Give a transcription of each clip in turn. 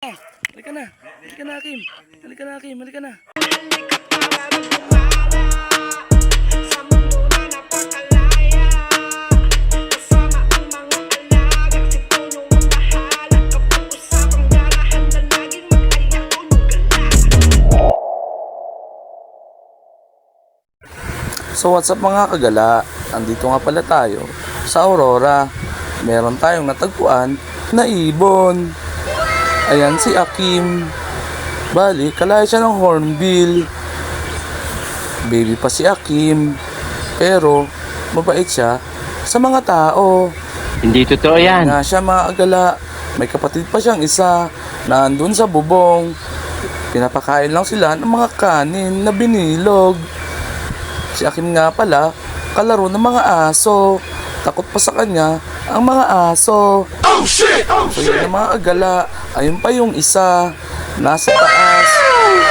Halika na. Halika na, Kim. Halika na, Kim. Halika na. So what's up mga kagala? Andito nga pala tayo sa Aurora. Meron tayong natagpuan na ibon. Ayan si Akim. Bali, kalaya siya ng hornbill. Baby pa si Akim. Pero mabait siya sa mga tao. Hindi totoo yan. Nga siya mga kagala. May kapatid pa siyang isa na andun sa bubong. Pinapakain lang sila ng mga kanin na binilog. Si Akim nga pala, kalaro ng mga aso. Takot pa sa kanya ang mga aso. Oh shit! Oh so yun ang mga agala. Ayun pa yung isa, nasa taas.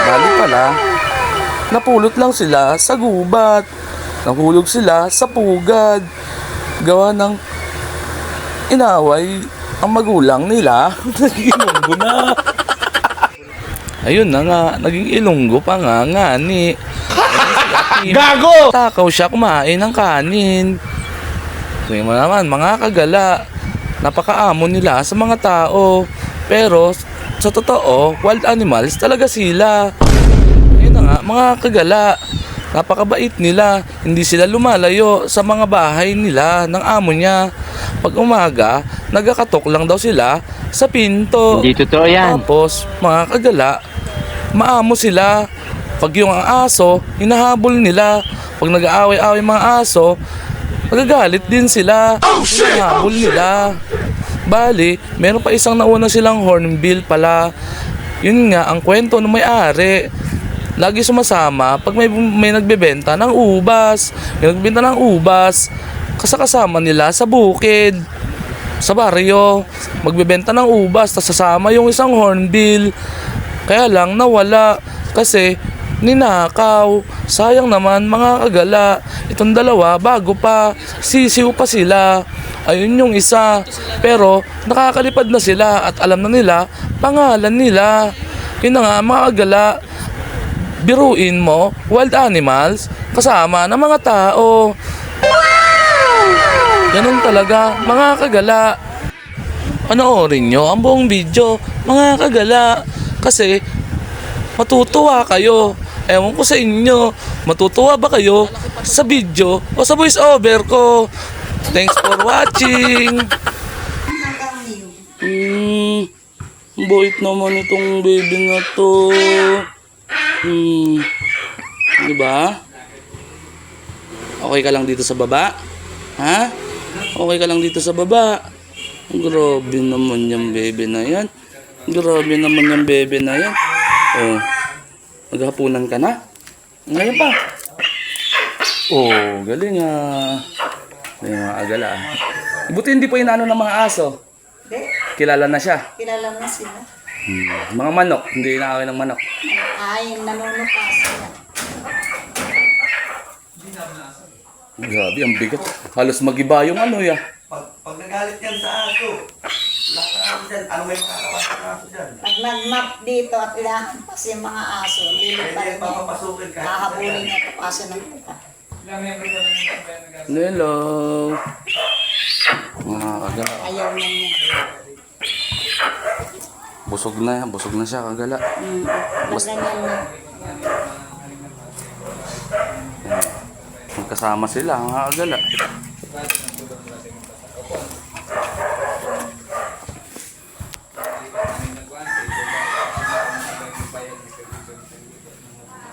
Bali pala, napulot lang sila sa gubat. Nahulog sila sa pugad. Gawa ng inaway ang magulang nila. Naging ilunggo na. Ayun na nga, naging ilunggo pa nga ni. Gago! Takaw siya kumain ng kanin. Tingnan mo naman, mga kagala, napakaamo nila sa mga tao. Pero sa totoo, wild animals talaga sila. Ayun na nga, mga kagala, napakabait nila. Hindi sila lumalayo sa mga bahay nila ng amo niya. Pag umaga, nagkakatok lang daw sila sa pinto. Hindi totoo yan. Tapos, mga kagala, maamo sila. Pag yung aso, hinahabol nila. Pag nag-aaway-aaway mga aso, magagalit din sila. Hinahabol nila. Bali, meron pa isang nauna silang hornbill pala. Yun nga, ang kwento ng may-ari. Lagi sumasama pag may nagbebenta ng ubas. May nagbebenta ng ubas, kasama nila sa bukid, sa baryo. Magbebenta ng ubas, tas sasama yung isang hornbill. Kaya lang nawala kasi ninakaw. Sayang naman mga kagala. Itong dalawa bago pa, sisiw pa sila. Ayun yung isa. Pero nakakalipad na sila at alam na nila pangalan nila. Yun na nga mga kagala. Biruin mo, wild animals kasama ng mga tao. Ganun talaga mga kagala. Panoorin nyo ang buong video mga kagala. Kasi matutuwa kayo. Ewan ko sa inyo, matutuwa ba kayo sa video o sa voice over ko? Thanks for watching. Bait naman itong baby na to. Diba? Okay ka lang dito sa baba? Ha? Okay ka lang dito sa baba? Grabe naman yung baby na yan. Grabe naman yung baby na yan. Oh. Maghapunan ka na? Ngayon pa. Oh, galing Galing mga agala Buti hindi po inaano ng mga aso. Kilala na siya. Kilala na sila. Mga manok, hindi inaaway ng manok. Ay, nanunuka sila. Grabe, ang bigat. Halos magiba yung ya. Pag nagalit yan sa aso, lahat dyan, ano may makakawa sa aso dyan? Pag nag-map dito at ilahampas yung mga aso, lilipad Hindi, niya. papapasukin ka. Hahabulin niya ito paso ng puta. Hello. Mga agala. Ayaw na niya. Busog na siya kagala. Maganyan na. Magkasama sila, mga agala.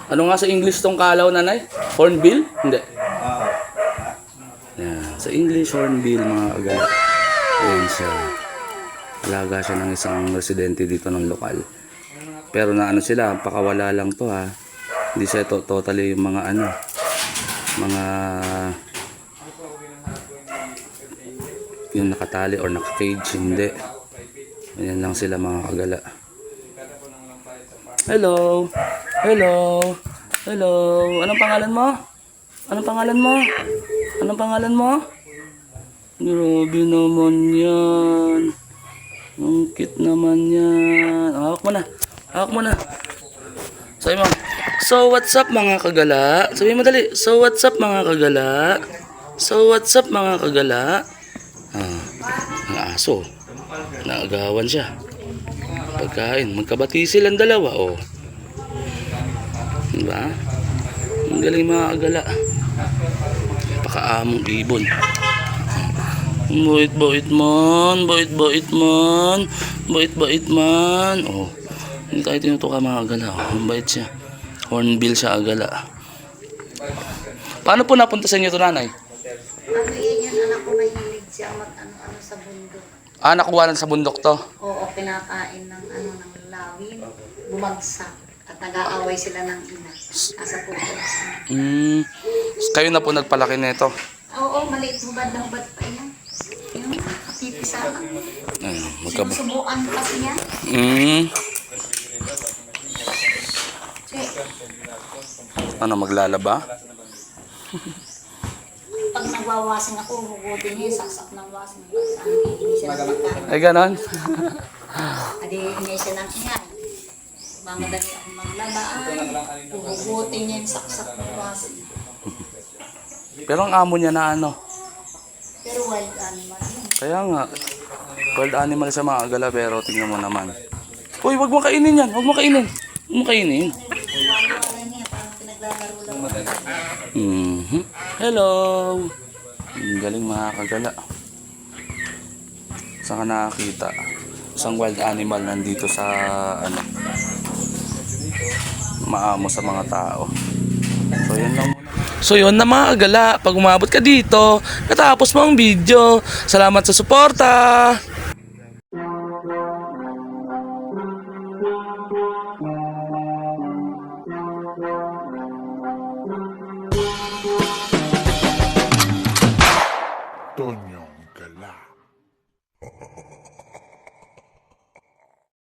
Ano nga sa English tong kalaw, nanay? Hornbill? Hindi. Yan. Sa English, hornbill, mga agala. Ayan siya. Alaga siya ng isang residente dito ng lokal. Pero na ano sila, pakawala lang to ha. Hindi siya totally yung mga mga yung nakatali or naka-cage, hindi. Ayan lang sila mga kagala. Hello. Hello. Hello. Anong pangalan mo? Anong pangalan mo? Anong pangalan mo? Grabe naman yan. Ang cute naman yan. mo na. Hawak mo na. Sabi mo, so what's up mga kagala? Sabi mo dali, so what's up mga kagala? So what's up mga kagala? Ang aso. Naagawan siya. Pagkain, magkabati silang dalawa, oh. Diba? Ang galing mga kagala. Pakaamong ibon. Bait-bait man, bait-bait man, bait-bait man. Oh, hindi tayo tinutuka mga agala. Oh, ang bait siya. Hornbill siya agala. Paano po napunta sa inyo ito, nanay? Ano yan yung anak ko mahilig siya mag-ano-ano sa bundok. Nakuha lang sa bundok to. Oo, pinakain ng ng lawin. Bumagsak. At nag-aaway sila ng ina. Nasa pupulas na. Kayo na po nagpalaki nito. Oo, maliit mo ba ng bad pa yan? Yung pipisaan. Sinusubukan kasi yan. Ano, maglalaba? Pag nagwawasing ako, hugutin niya, saksak ng wasing. Hindi siya nagpagkain. Ay, ganon. Adi, hindi siya nang ingay. Mamadali ako maglabaan. Hugutin niya yung saksak ng wasing. Pero ang amo niya na ano. Pero wild animal yun. Kaya nga, wild animal sa mga agala, pero tingnan mo naman. Uy, wag mo kainin yan. Wag mo kainin. Wag mo kainin. Wala niya, parang pinaglalaro lang. Hello. Ang galing mga kagala. Saan ka nakakita? Isang wild animal nandito sa ano, maamo sa mga tao. So yan lang muna. So yun na mga kagala, pag umabot ka dito, natapos mo ang video. Salamat sa suporta. Tonyong Gala.